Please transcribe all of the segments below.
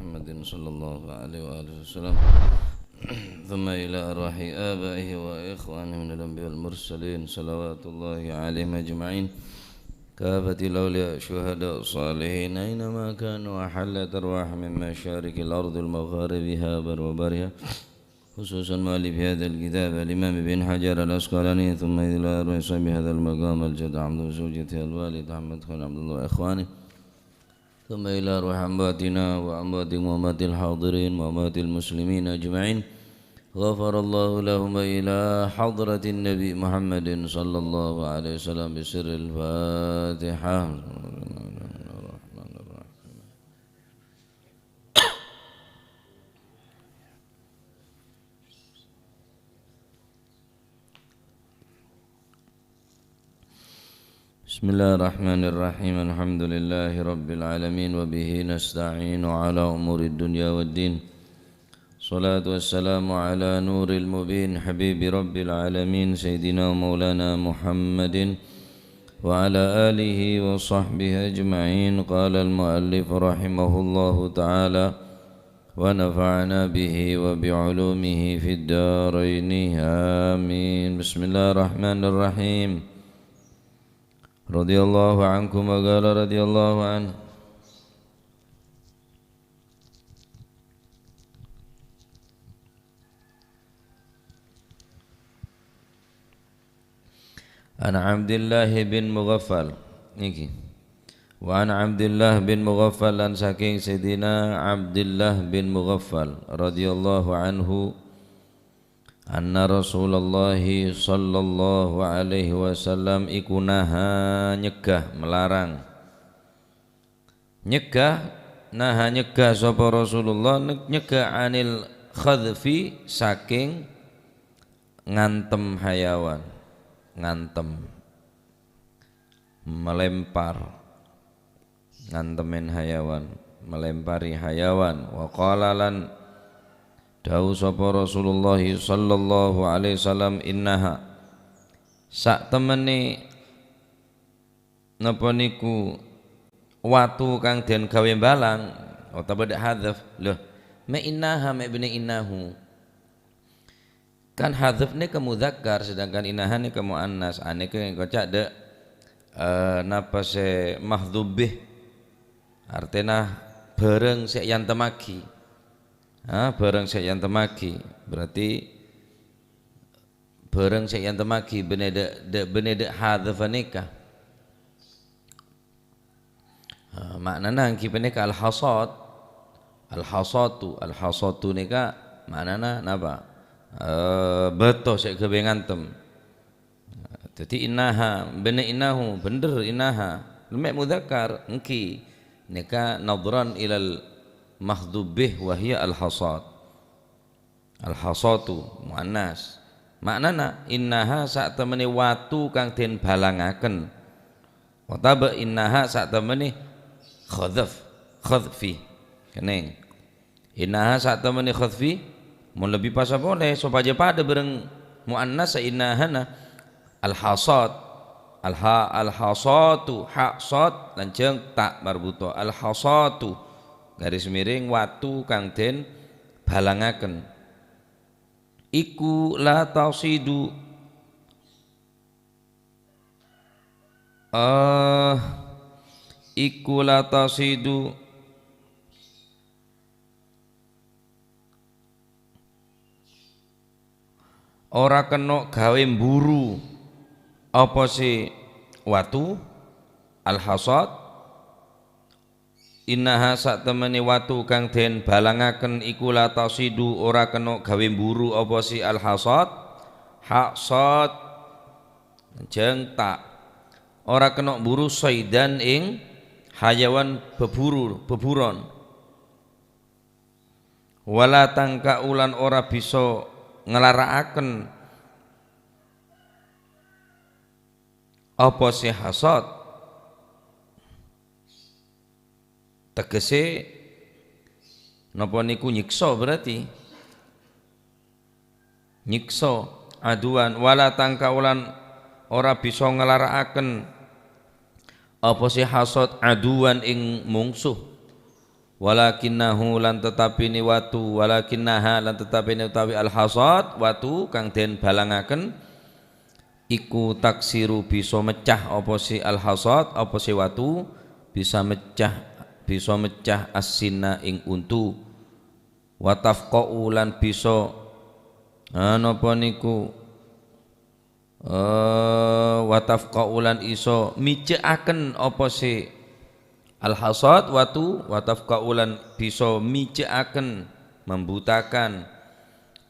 محمد صلى الله عليه وآله وسلم ثم إلى أرواح آبائه وإخوانه من الأنبياء والمرسلين صلوات الله عليهم أجمعين كافة الأولياء الشهداء الصالحين أينما كانوا وحلت أرواح من مشارق الأرض المغاربها وبرها خصوصا مؤلف هذا الكتاب الإمام ابن حجر العسقلاني ثم إلى أرواح صاحب هذا المقام الجد عبد وزوجته الوالد محمد خان عبد الله وإخوانه ثم إلى أرواح أمواتنا وأموات وأموات الحاضرين وأموات المسلمين أجمعين غفر الله لهم إلى حضرة النبي محمد صلى الله عليه وسلم بسر الفاتحة. بسم الله الرحمن الرحيم الحمد لله رب العالمين وبه نستعين على أمور الدنيا والدين صلاة والسلام على نور المبين حبيب رب العالمين سيدنا ومولانا محمد وعلى آله وصحبه أجمعين. قال المؤلف رحمه الله تعالى ونفعنا به وبعلومه في الدارين آمين. بسم الله الرحمن الرحيم. رضي الله عنكم وقال رضي الله عنه عن عبد الله بن مغفل niki وعن عبد الله بن مغفل dan saking Sayyidina Abdullah bin Mughaffal radhiyallahu anhu anna Rasulullah sallallahu alaihi wasallam iku naha nyegah melarang nyegah sapa Rasulullah nyegah anil khadfi saking ngantem hayawan ngantemen hayawan melempari hayawan wa qala lan dawu sapa Rasulullah sallallahu alaihi wasallam innaha sak temene napa niku watu kang den gawe balang utawa dak hadzaf lho ma innaha ma ibni innahu kan hadzaf ni ke mudzakkar sedangkan innaha ni ke muannas ane ke kocak dak napa se mahdhubih artinya bareng sek yang temagi bareng sek yang temagi berarti bareng sek yang temagi benedek hadzaf nikah maknana angki penika al-hasatu nikah maknana napa beto sek gawe ngantem dadi innaha bene innahu bener innaha lemek mudzakkar engki nikah nadran ilal makhdubih wahia al-hasatu muannas maknana innaha sak temene watu kang den balangaken wataba innaha sak temene khadfi keneng innaha sak temene khadfi mun lebih pas boleh supaya pada bareng muannas innahana al-hasatu hasad lanjeng tak marbuto al-hasatu garis miring watu kang den balangaken iku la tasidu ora kena gawe mburu apa si watu al-hasad innaha sak temene watu kang den balangaken iku la tasidu ora kena gawe mburu apa si al-hasad hasad jeng tak ora kena mburu saidan ing hayawan beburon wala tangka ulan ora bisa ngelarakaken apa si hasad tegese napa niku nyiksa berarti nyiksa aduan wala tangkaulan ora bisa ngelarakaken apa si hasad aduan ing mungsuh walakinnahu lan tetapi ni watu walakinnaha lan tetapi ni utawi al-hasad watu kang den balangaken iku taksiru bisa mecah apa si al-hasad apa si watu bisa mecah as-sinna ing untu wa tafqa'u lan bisa napa niku wa tafqa'u lan iso mijekaken apa si al-hasad watu wa tafqa'u lan bisa mijekaken membutakan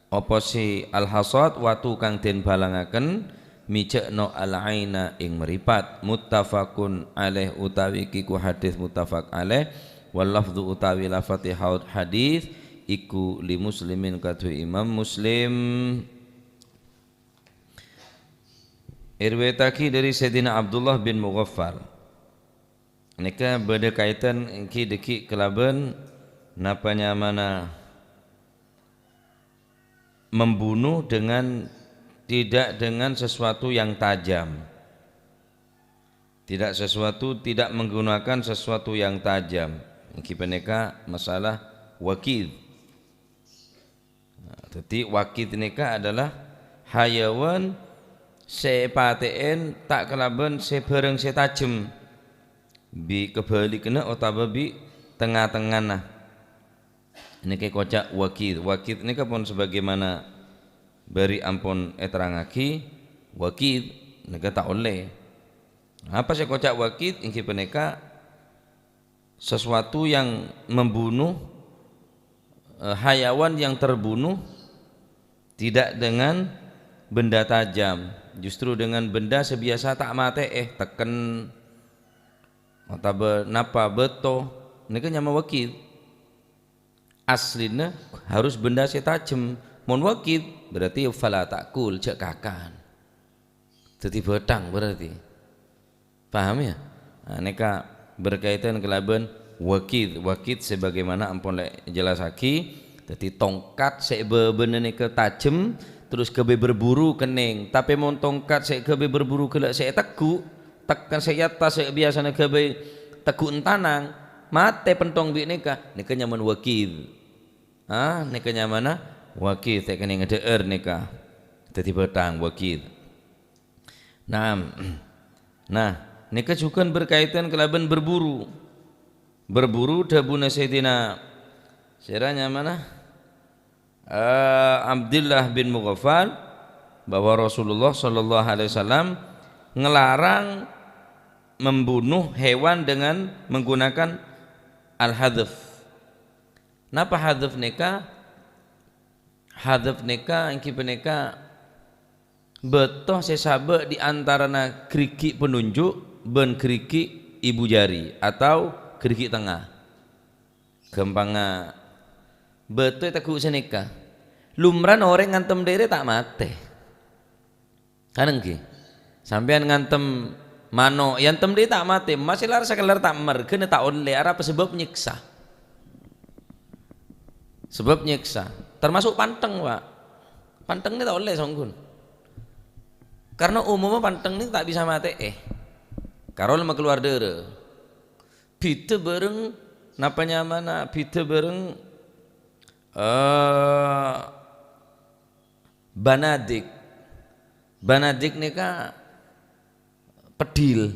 apa si al-hasad watu kang den balangaken mijekno al-aina ing meripat. Muttafaqun alaih utawi kiku hadis muttafaq alaih wal lafdhu utawi lafati hadis iku li muslimin katu Imam Muslim. Irwayataki dari Sayyidina Abdullah bin Mughaffal nika berdekaitan ki deki kelaban napanya mana membunuh dengan tidak dengan sesuatu yang tajam, tidak menggunakan sesuatu yang tajam. Iki peneka masalah wakid. Jadi wakid neka adalah hayawan sepateen tak kelaban sebereng setajem bi kebalik kena utawa bi tengah-tengah nah. Ini kayak kocak wakid. Wakid ini pun sebagaimana beri ampun eterangaki wakid neka tak oleh. Apa sih kocak wakid? Ingki peneka sesuatu yang membunuh hayawan yang terbunuh tidak dengan benda tajam, justru dengan benda sebiasa tak mate teken atau napa beto neka nyama wakid. Aslinya harus benda setajam. Mun wakid berarti fala takul cek kakan. Jadi betang berarti. Paham ya? Nah, neka berkaitan kelaban wakid. Wakid sebagaimana ampun lek jelasaki, jadi tongkat sebebene neka tajem terus kebe berburu kening. Tapi mun tongkat sek kebe berburu kelak sek teku, tekan sek atas sek biasana kebe teku entanang, mate pentong bi neka nyaman wakid. Neka nyamana wakid tak kena ngedeer neka jadi betang wakid. Nah neka juga berkaitan kelaban berburu dabuna Sayyidina siranya mana Abdullah bin Mughaffal bahwa Rasulullah sallallahu alaihi wasallam ngelarang membunuh hewan dengan menggunakan al-hadf. Napa hadf neka? Hadaf neka ingki peneka betoh sesabe di antarana keriki penunjuk ben keriki ibu jari atau keriki tengah. Gampanga betoh taku seneka. Lumran orang ngantem dere tak mate. Kaneng ki. Sampean ngantem mano yantem dere tak mate, masih lar sakelar tak mergen tak oleh ara sebab nyiksa. Sebab nyiksa. Termasuk panteng pak, panteng ini tak oleh songgun karena umumnya panteng ini tak bisa mati karena lama keluar dere bite bareng napanya mana bite bareng banadik neka pedil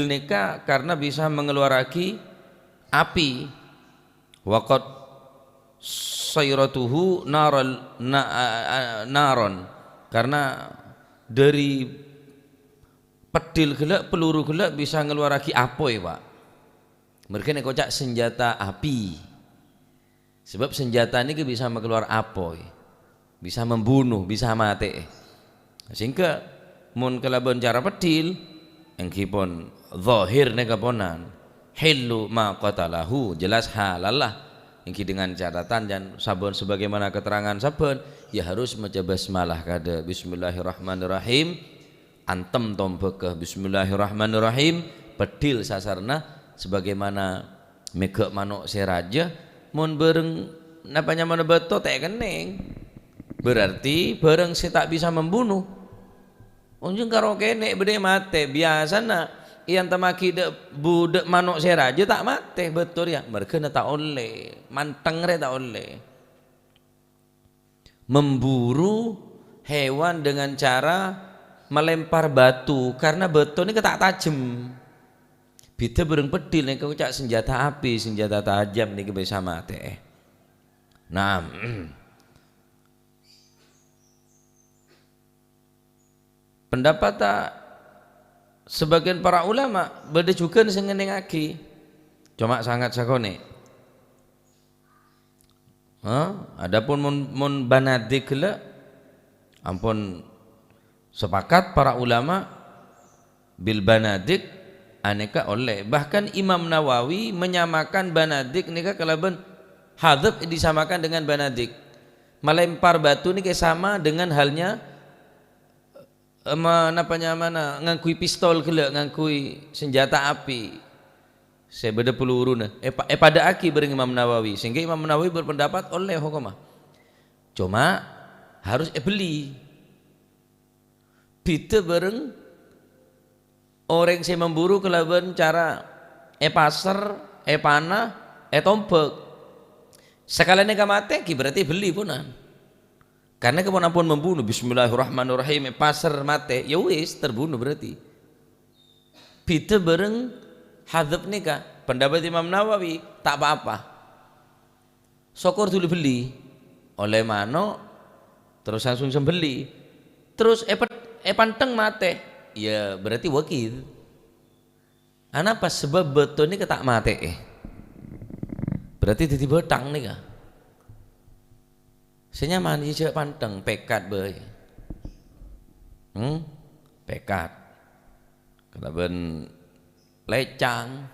neka karena bisa mengeluarkan api waqat sayratuhu naron karena dari pedil gelak peluru gelak bisa ngeluaraki apoy pak. Mereka nek kocak senjata api sebab senjata ini bisa mengeluar apoy, bisa membunuh, bisa mati. Sehingga mun kelaban cara pedil engkipun zahir nekaponan hillu ma qatalahu jelas halalah. Ingki dengan catatan dan sabun sebagaimana keterangan sabun ya harus maca basmalah kada bismillahirrahmanirrahim antem tombekeh bismillahirrahmanirrahim pedil sasarna sebagaimana mega manuk seraja mun bereng napanya mana beto tak kening berarti bareng si tak bisa membunuh unjung karo kene bede mate biasana iyan tamaki dek budek manuk seraja tak mate betul ya mereka tak oleh manteng re tak oleh memburu hewan dengan cara melempar batu karena batu ini ketak tajam bida bereng pedil nih kau cak senjata api senjata tajam nih bisa mate nah pendapat tak sebagian para ulama beda juga sengeneng aki cuma sangat sakone adapun mun banadik le ampun sepakat para ulama bil banadik aneka oleh bahkan Imam Nawawi menyamakan banadik nika kalaban hadab disamakan dengan banadik melempar batu ini sama dengan halnya mana ngangkui pistol gila ngangkui senjata api saya beda peluru nah pada aki bareng Imam Nawawi sehingga Imam Nawawi berpendapat oleh hukumah cuma harus beli beda bareng orang saya memburu kelaban cara pasar panah tombak sekalian mate berarti beli punan karena kemanapun membunuh bismillahirrahmanirrahim pasar mate ya wis terbunuh berarti beda bareng hadap nikah pendapat Imam Nawawi tak apa-apa sokor dulu beli oleh mano terus langsung sembeli terus panteng mate ya berarti wakil apa sebab betul ini ketak mate berarti tiba-tiba betang nih kah senyaman hijau panteng pekat boy pekat kalaban lecang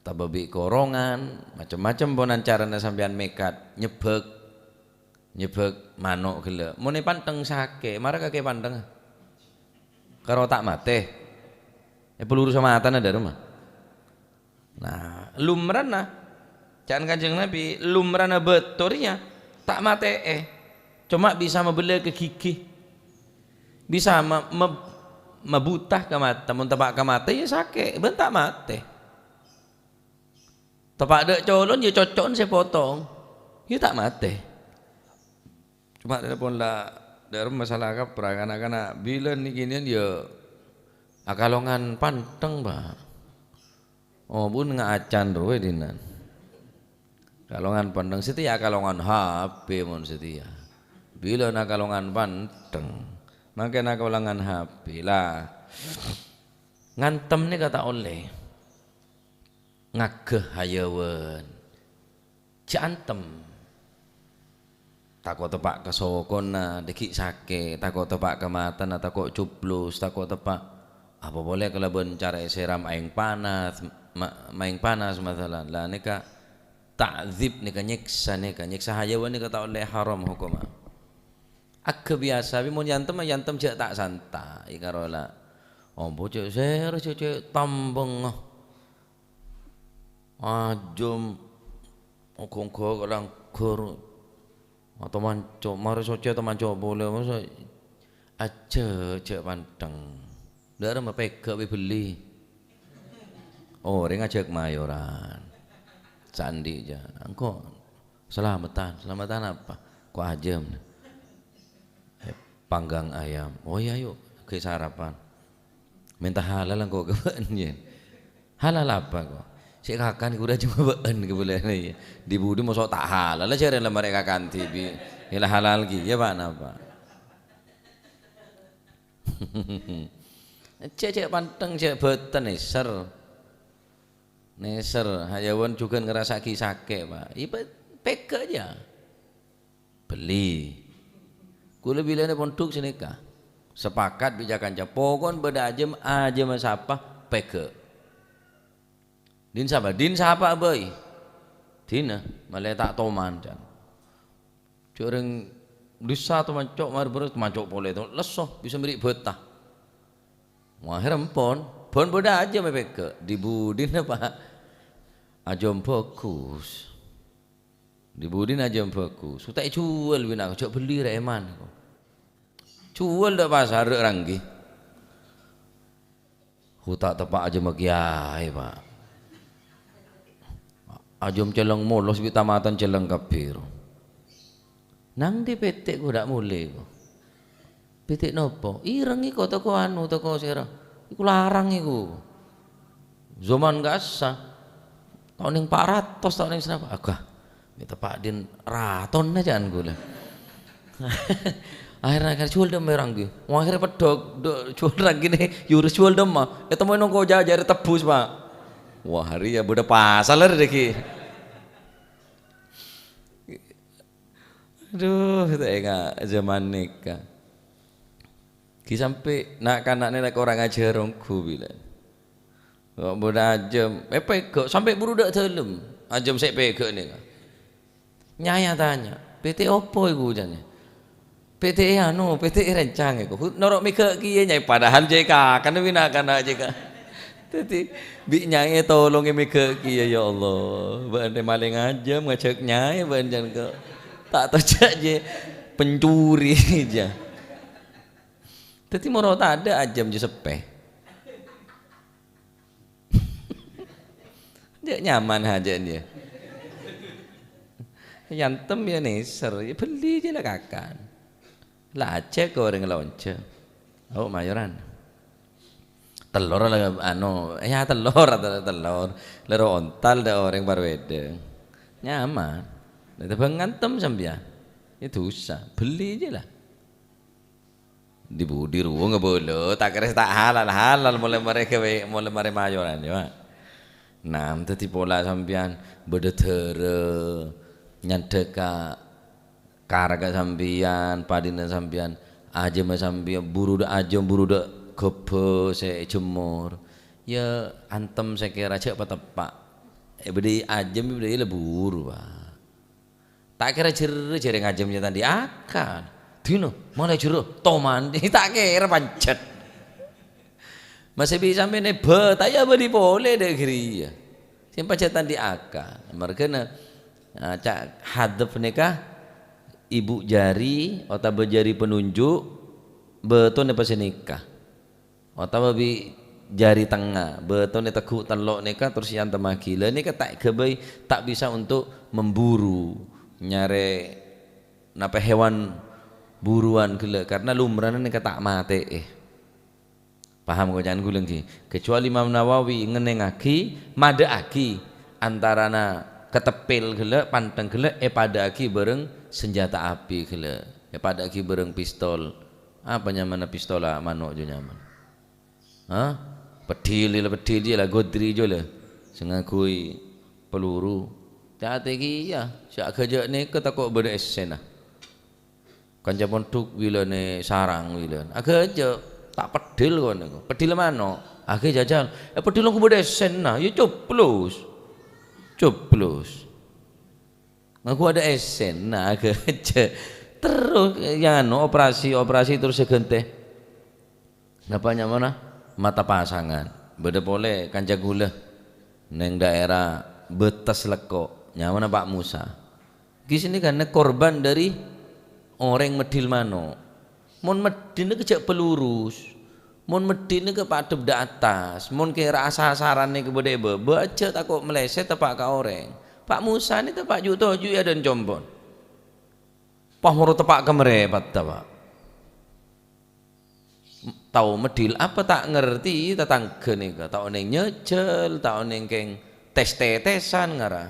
atau babi korongan macam-macam bonan caranya sampean mekat nyebek manuk gila mau panteng sake marah kakek panteng karo tak mate peluru sama mata ada rumah nah lumrana jangan Kanjeng Nabi lumrana betornya tak mate cuma bisa membeli ke gigi bisa mebutah ke mata mun tepak ke mata ya sake bentak mate tepak dek colon ya cocon saya potong ya tak mate cuma telepon lah dari masalah kapra anak-anak bila nih ginian ya akalongan panteng bah bun ngacan roe dinan kalongan pandang setia kalongan HP mon setia bila nak kalongan panteng maka nak kalongan HP lah ngantem ni kata oleh ngageh hayawan cantem takut tepak kesokona dekik sake takut tepak kematan takut cuplus takut tepak apa boleh kalau cara seram aing panas maing panas masalah lah nika ta'zib nika nyiksa hayawan nika tak oleh haram hukum agak biasa tapi mun yantem cek tak santai karola bocek ser cek tambeng ajum kongko kadang gur atau manco mari soce atau manco boleh masa aja cek panteng darah mepeka beli orang ngajak mayoran candi aja engkau selamatan apa kok ajam panggang ayam oh iya yuk ke sarapan minta halal engkau kebean halal apa kok si kakan udah cuma bean kebelan ya di budi mau tak halal lah cari mereka kanti bi halal lagi ya pak napa cek panteng cek beten neser hayawan juga ngerasa kisake pak iba peka aja beli kula bilane pondok senika sepakat bijakan pokon beda aja masapa peka din sapa boy dina malah tak toman jan curang desa tu mancok mar beres mancok boleh tu lesoh bisa beri betah mahir pon beda aja peka di budin apa ajam bagus di budin ajam bagus sudah jual bina cok beli reman jual dak pasar ranggi hutak tepak aja magyai Pak. Ajom celeng mulos bi tamatan celeng kapir. Nang di petik ku dak mulai ku. Petik nopo? Ireng iku toko anu toko sira. Iku larang iku. Zaman gak sah. Tahun yang 400 tahun yang senapa? Agah. Minta Pak Din raton aja an gula. Akhirnya jual dem merang gitu. Akhirnya pedok jual lagi nih. Yurus jual dem mah. Itu mau nongko jari tebus Pak. Wah hari ya budak pasal lah deki. Aduh, itu enggak zaman nikah. Ki sampai nak kanaknya nak orang ajar rongku bilang. Kok budak ajem, pegok sampai burudak dalam. Ajem saya pegok nih. Nyaya tanya, PT opo iku jane? PT anu, PT rencang iku. Norok mika kiye nyai padahal JK kan wina kana JK. Jadi bi nyai tolong mika kiye ya Allah. Bande maling ajem ngajak nyai banjan ke. Tak tajak je pencuri aja. Jadi moro tak ada ajem je sepeh. Dia nyaman aja dia. Yantem ya neser, ya beli je lah kakan. Lah cek goreng lonce. Oh mayoran. Telur lah anu, ya telur atau telur. Lero ontal dah orang barwede. Nyaman. Itu pengantem sampean. Itu usah beli je lah. Di ruang nggak boleh. Tak kira tak halal mulai mereka mulai mereka mayoran ya. Nah, tadi pola sampean bedetera nyadeka karaga sampean padina sampean ajem sampean buru ajem buru gobo se jemur ya antem saya kira cek apa tepak bedi ajem bedi leburu Pak tak kira jere ngajemnya tadi akan dino mana jero toman tak kira pancet masih bisa menebe tak ya bedi boleh deh kiri ya simpan cetan di akan mereka cak hadap nikah ibu jari atau berjari penunjuk betul nih pas nikah atau babi jari tengah betul nih teguk telok nikah terus yang temah gila nikah tak kebai tak bisa untuk memburu nyare napa hewan buruan gila karena lumrahnya nikah tak mati paham kau jangan guling kecuali Imam Nawawi ngenengaki madaaki antarana ketepil gila panteng gila pada aki bareng senjata api gila pada aki bareng pistol apa nyaman pistol lah manuk jo nyaman pedil lah godri jo lah sengakui peluru tadi ya siak kerja ni ketakut beda esen lah kanca pontuk bila ni sarang bila kerja tak pedil kau ni pedil mana akhir jajal pedil aku beda esen lah ya coplos aku ada esen nah kerja terus yang operasi terus segente napanya mana mata pasangan beda boleh kanca gula neng daerah betas leko nyaman Pak Musa di sini karena korban dari orang medil mano mon medil kejak pelurus mon medil ke padep di atas mon kira sasaran ke bede baca takut meleset tepak ke orang Pak Musa ini tepak juto ya dan jombon Pak moro tepak ke merepat Pak tahu medil apa tak ngerti tentang kenika tahu neng nyecel tahu neng keng tes-tesan ngara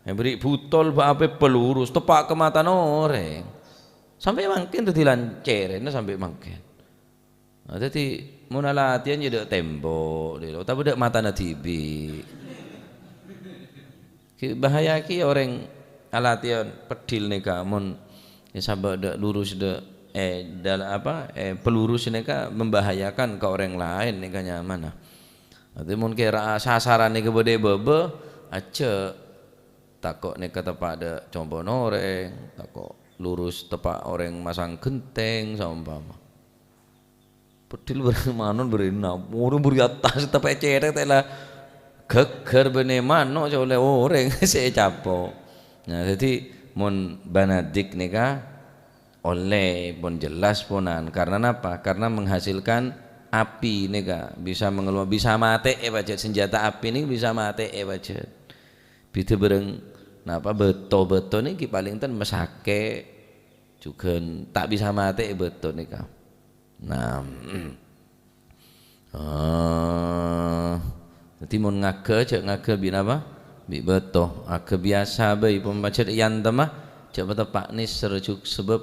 beri butol apa pelurus tepak ke mata orang sampai makin tuh dilancerin sampai makin jadi mau latihan jadi tembok tapi udah mata na TV bahaya ki orang latihan pedil nih kamun ya sahabat dak lurus dak dalam apa pelurus ini kan membahayakan ke orang lain nih kan nyaman nanti mungkin kira sasaran nih kebede bebe aja takut nih kata pada combon orang takut lurus tepak orang masang genteng sama pedil bermanon berina orang beri atas tepak ceret telah geger bene mano oleh orang saya capok nah jadi mon banadik nikah oleh pun jelas punan karena apa karena menghasilkan api nika bisa mengeluarkan bisa mate pajet senjata api ini bisa mate pajet bida bareng napa beto niki paling ten mesake juga tak bisa mate beto nika nah jadi mun ngage bi napa bi beto age biasa bae pembaca yang temah cek tepak nis serujuk sebab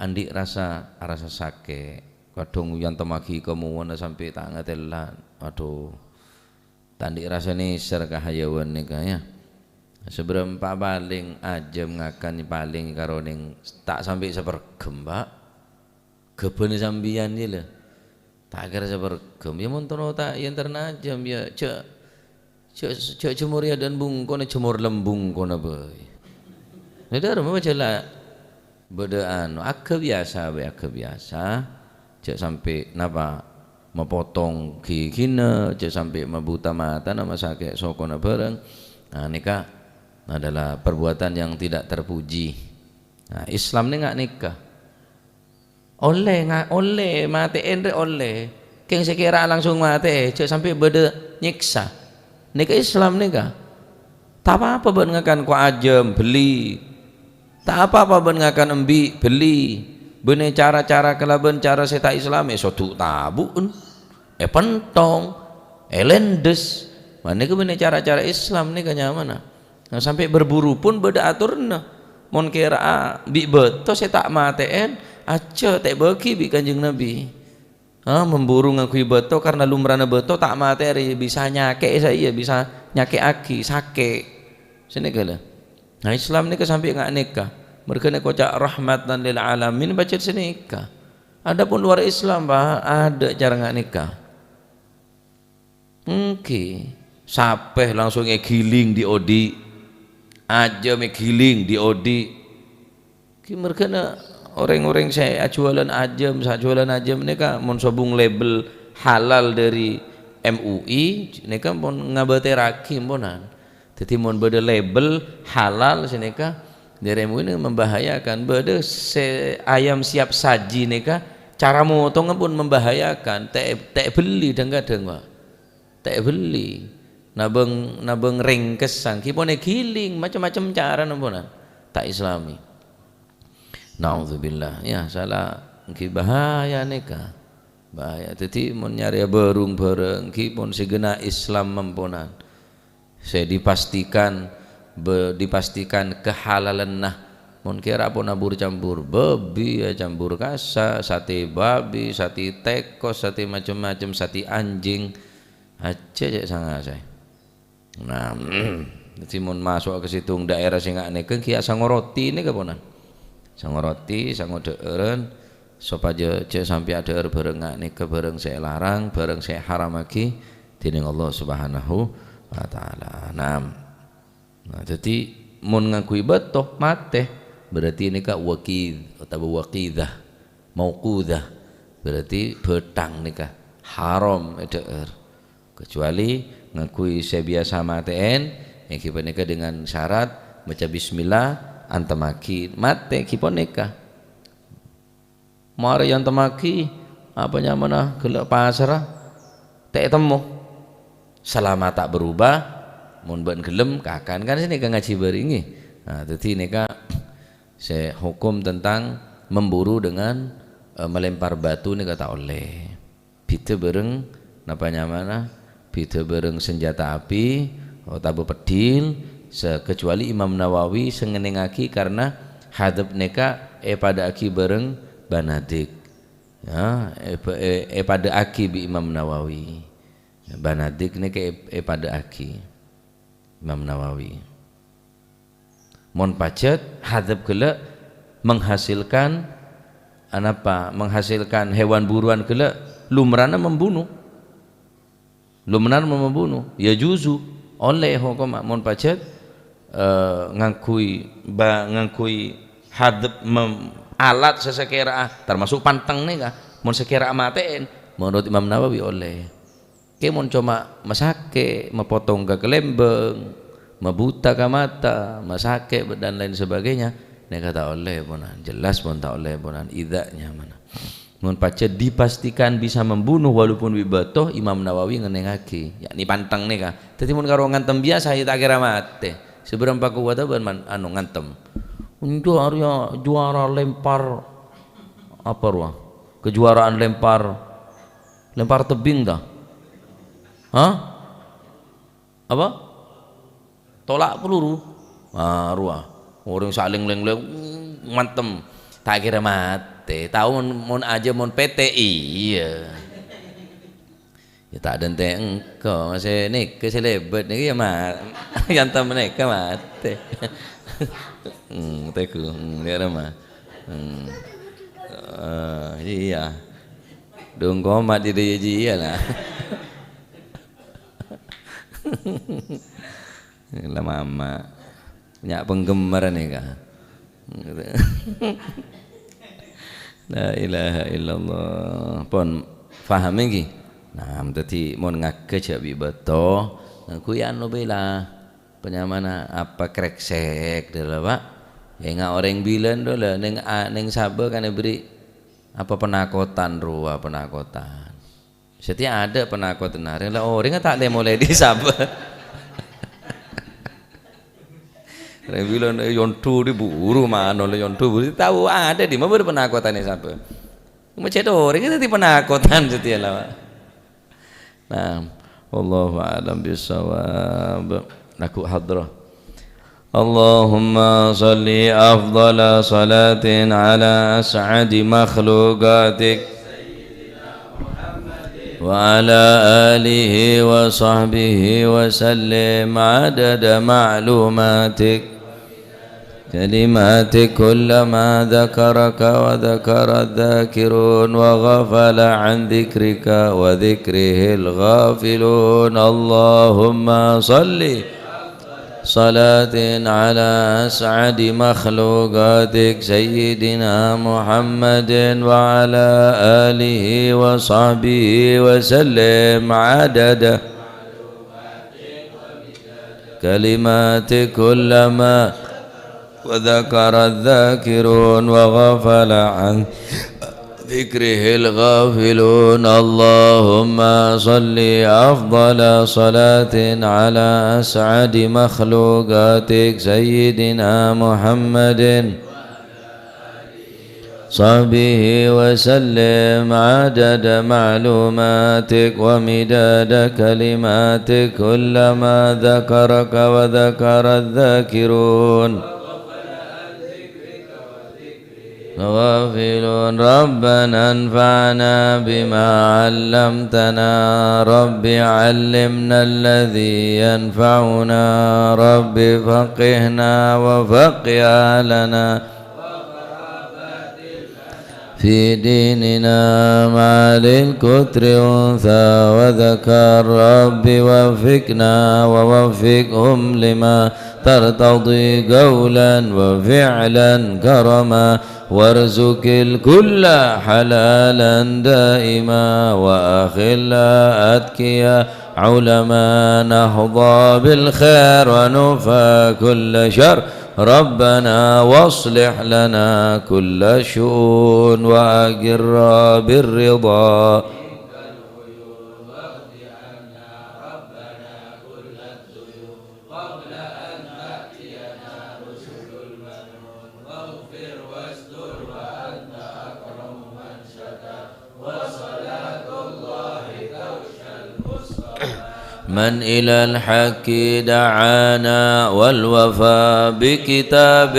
andi rasa sake kadung yang temaki kemuwon sampai tak ngetelan aduh tandi rasane ser kahayawan nika ya seberapa paling ajem ngakan paling karo ning tak sampai sepergem Pak gebene sambian iki lho tak kira sepergem ya montono tak yen ternajem ya cek jemur ya dan bungkone jemur lembung kono bae nedar mah jela bedaan age biasa bae age biasa cek sampai napa memotong gigine cek sampai membuta mata nama sakit sokona bareng nah nikah adalah perbuatan yang tidak terpuji nah Islam ini nggak nikah oleh mati endre oleh keng sekira langsung mati cek sampai beda nyiksa nikah Islam nikah tak apa-apa ben ngakan ku ajem beli tak apa-apa ben ngakan embi beli bene cara-cara kelaben cara seta Islam sodu tabun pentong lendes mana ke bene cara-cara Islam nih kanya mana nah, sampai berburu pun beda aturna mon kira bi beto seta mateen aja tak bagi bi Kanjeng Nabi memburu ngakui beto karena lumrana beto tak materi bisa nyake saya bisa nyake aki sake sini kala nah Islam nih sampai nggak nikah mereka nak kocak rahmatan lil alamin baca senikah. Adapun luar Islam bah ada cara nggak nikah. Sapeh langsung giling di odi, aja giling di odi. Mereka nak orang-orang saya jualan ajam mereka mon sobung label halal dari MUI, mereka mon ngabate raki monan. Jadi mon beda label halal seneka deremu ini membahayakan beda ayam siap saji neka cara motong pun membahayakan tak beli kadang-kadang Pak tak beli nabeng ringkes sangki pun giling macam-macam cara nampunan tak Islami naudzubillah ya salah ki bahaya neka bahaya jadi mun nyari berung bareng ki pun segena Islam mempunan saya dipastikan kehalalan nah mun kira pun nabur campur babi ya campur kasa sate babi sate tekos sate macam-macam sate anjing aja cek sangat saya nah jadi mun masuk ke situ daerah sing ngak neken kia sangoroti ini keponan sangoroti sangodeureun supaya cek sampai ada bareng ngak neke bareng saya larang bareng saya haram lagi dening Allah Subhanahu wa taala nah jadi mun ngakui beto mate berarti ini kak wakid atau wakidah mauqudah berarti betang nikah haram eder kecuali ngakui saya biasa mateen yang kita nikah dengan syarat baca bismillah antamaki mate kita nikah mari yang temaki apa nyamana gelap pasrah tak temu selama tak berubah mun ben gelem kakan kan sini ngaji beringi nah jadi ini kak saya hukum tentang memburu dengan melempar batu ini kata oleh bita bareng napanya mana bita bareng senjata api atau pedil kecuali Imam Nawawi sengenengaki karena hadap neka pada aki bareng banadik ya pada aki bi Imam Nawawi banadik neka pada aki Imam Nawawi mon pacet hadap gelak menghasilkan menghasilkan hewan buruan gelak lumrana membunuh ya juzu oleh hukum mon pacet ngangkui hadap alat sesekira termasuk pantang nih kah mon sekira mateen menurut Imam Nawawi oleh mon cuma masake mepotong ke kelembeng mebuta ke mata masake dan lain sebagainya ini kata oleh ponan jelas pun tak oleh ponan idaknya mana mun paca dipastikan bisa membunuh walaupun wibatoh, Imam Nawawi ngenengake yakni pantang nih kah. Dadi mun karo ngantem biasa ya tak kira mati seberapa kuat anu ngantem juara lempar apa ruang kejuaraan lempar tebing dah apa tolak peluru ruang orang saling leng-leng ngantem tak kira mati tahu mon aja mon PT iya ya tak ada engkau masih nik keselebet nih ya mat yang tahu mereka mati teku dia mah iya dong komat di dia lah lah mama punya penggemar nih kak la ilaha illallah pon faham lagi nah tadi mau ngake cabi beto aku ya anu bela penyamana apa kreksek dah pak ya nggak orang bilang doh lah neng sabar kan beri apa penakotan penakotan setiap ada penakotan hari lah orang tak ada mulai di sabar orang bilang yontu diburu mana oleh yontu buru tahu ada di mana penakotannya sabar macam itu orang kita di penakotan setiap lah nah wallahu a'lam bissawab naku hadrah Allahumma salli afdala salatin ala as'adi makhluqatik wa ala alihi wa sahbihi wa sallim adada ma'lumatik كلمات كلما ذكرك وذكر الذاكرون وغفل عن ذكرك وذكره الغافلون اللهم صل صلاة على أسعد مخلوقاتك سيدنا محمد وعلى آله وصحبه وسلم عدد كلمات كلما وذكر الذاكرون وغفل عن ذكره الغافلون اللهم صل أفضل صلاة على أسعد مخلوقاتك سيدنا محمد صحبه وسلم عدد معلوماتك ومداد كلماتك كلما ذكرك وذكر الذاكرون غافلون ربنا انفعنا بما علمتنا رب علمنا الذي ينفعنا رب فقهنا وفقه لنا في ديننا مع للكتر أنثى وذكر رب وفقنا ووفقهم لما ترتضي قولا وفعلا كرما وارزق الكل حلالا دائما وأخلا أتكيا علما نهضى بالخير ونفى كل شر ربنا واصلح لنا كل شؤون وأقر بالرضا من إلى الحق دعانا والوفاء بكتاب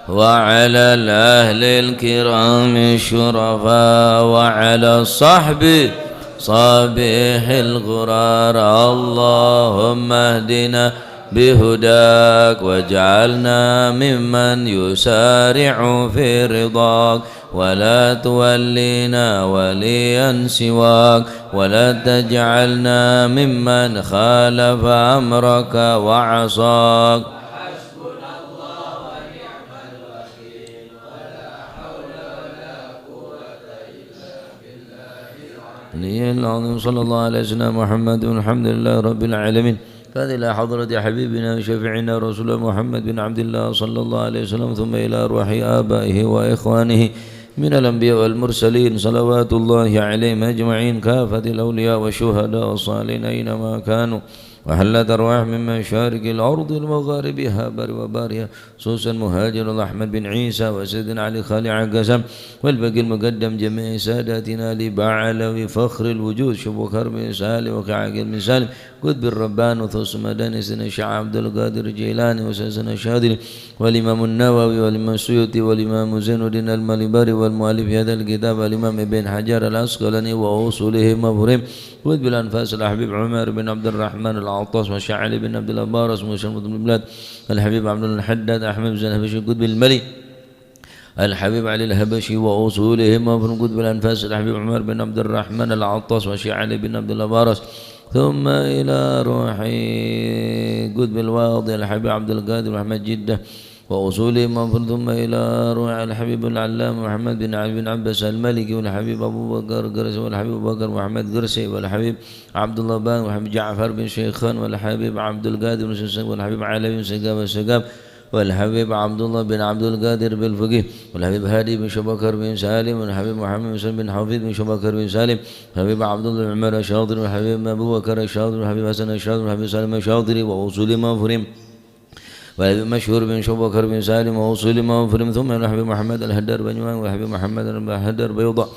وعلى الأهل الكرام الشرفاء وعلى الصحب صابح الغرار اللهم اهدنا بهداك واجعلنا ممن يسارع في رضاك ولا تولينا وليا سواك ولا تجعلنا ممن خالف أمرك وعصاك حسبنا الله ونعم الوكيل ولا حول ولا قوة إلا بالله العظيم صلى الله عليه وسلم محمد والحمد لله رب العالمين إلى حضرة حبيبنا وشفيعنا رسول محمد بن عبد الله صلى الله عليه وسلم ثم إلى أرواح آبائه وإخوانه من الأنبياء والمرسلين صلوات الله عليهم أجمعين كافة الأولياء والشهداء والصالحين أينما كانوا وحلت أرواح من مشارق الأرض المغاربها بر وبارها خصوصا مهاجر أحمد بن عيسى وسيدنا علي خالي عقسم والباقي المقدم جميع ساداتنا لبعلوي فخر الوجود شبو كرم سالم وكعقل بن سالم قطب الربان وثوس مدني سيدنا الشيخ عبد القادر الجيلاني وسيدنا الشاذلي والإمام النووي والإمام السيوطي والإمام زين الدين المالباري والمؤلف هذا الكتاب الإمام ابن حجر العسقلاني وأصوله مفهوم قطب الأنفاس الحبيب عمر بن عبد الرحمن العطاس وشعلي بن عبد الأبارس ومشرف بن البلاد الحبيب عبد الحداد أحمد بن الهبشي قطب الملي الحبيب علي الهبشي وأصولهم وفن قطب الأنفاس الحبيب عمر بن عبد الرحمن العطاس وشعلي بن عبد الأبارس ثم إلى روحي قطب الواضي الحبيب عبد القادر محمد جدة وأصولهم وفن ثم إلى روح الحبيب العلام محمد بن علي بن عباس المالكي والحبيب أبو بكر قرسي والحبيب أبو بكر محمد قرسي والحبيب عبد الله بان والحبيب جعفر بن شيخان والحبيب عبد القادر بن سيسان والحبيب علي بن سقاب السقاب والحبيب عبد الله بن عبد القادر بالفقيه والحبيب هادي بن شبكر بن سالم والحبيب محمد بن سالم بن حفيظ بن شبكر بن سالم والحبيب عبد الله بن عمر الشاطري والحبيب أبو بكر الشاطري والحبيب حسن الشاطري والحبيب سالم الشاطري وأصول مغفرين والحبيب مشهور بن شبكر بن سالم وأصول مغفرين ثم الحبيب محمد الهدر بن يوان والحبيب محمد الهدر بيضاء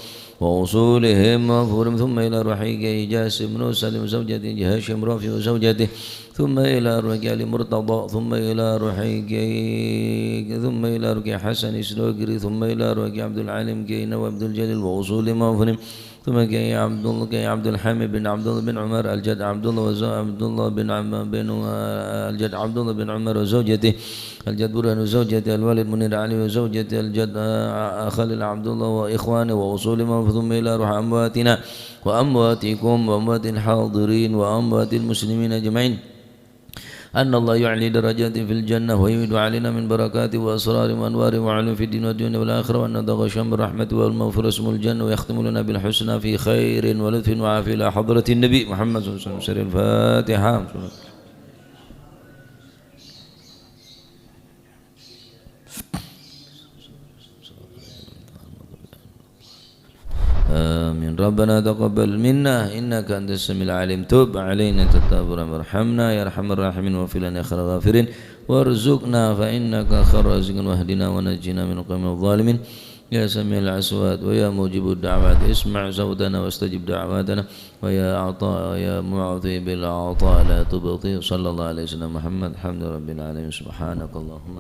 وأصولهم مغفور ثم إلى روحي جاسم بن سالم زوجته هاشم رافي وزوجته ثم إلى روحي مرتضى ثم إلى روحي حسن إسلوكري ثم إلى روحي عبد العالم كينا وعبد الجليل وأصول مغفور ثم كي عبد الله كي عبد الحميد بن عبد الله بن عمر الجد عبد الله عبد الله بن الجد عبد الله بن عمر وزوجته الجد برهان وزوجته الوالد منير علي وزوجته الجد خليل عبد الله وإخوانه وأصولهم ثم إلى روح أمواتنا وأمواتكم وأموات الحاضرين وأموات المسلمين أجمعين أن الله يعلي درجات في الجنة ويمد علينا من بركات وأسرار وأنوار وعلوم في الدين والدنيا والآخرة وأن ضغشا بالرحمة والمغفرة اسم الجنة ويختم لنا بالحسنى في خير ولطف وعافية إلى حضرة النبي محمد صلى الله عليه وسلم. الفاتحة. آمين. ربنا تقبل منا إنك أنت السميع العليم تب علينا تتاب وارحمنا يا أرحم الراحمين واغفر لنا يا خير الغافرين وارزقنا فإنك خير الرازقين واهدنا ونجنا من القوم الظالمين يا سميع الأصوات ويا موجب الدعوات اسمع صوتنا واستجب دعواتنا ويا عطاء يا معطي بالعطاء لا تبطي صلى الله عليه وسلم محمد. الحمد لله رب العالمين. سبحانك اللهم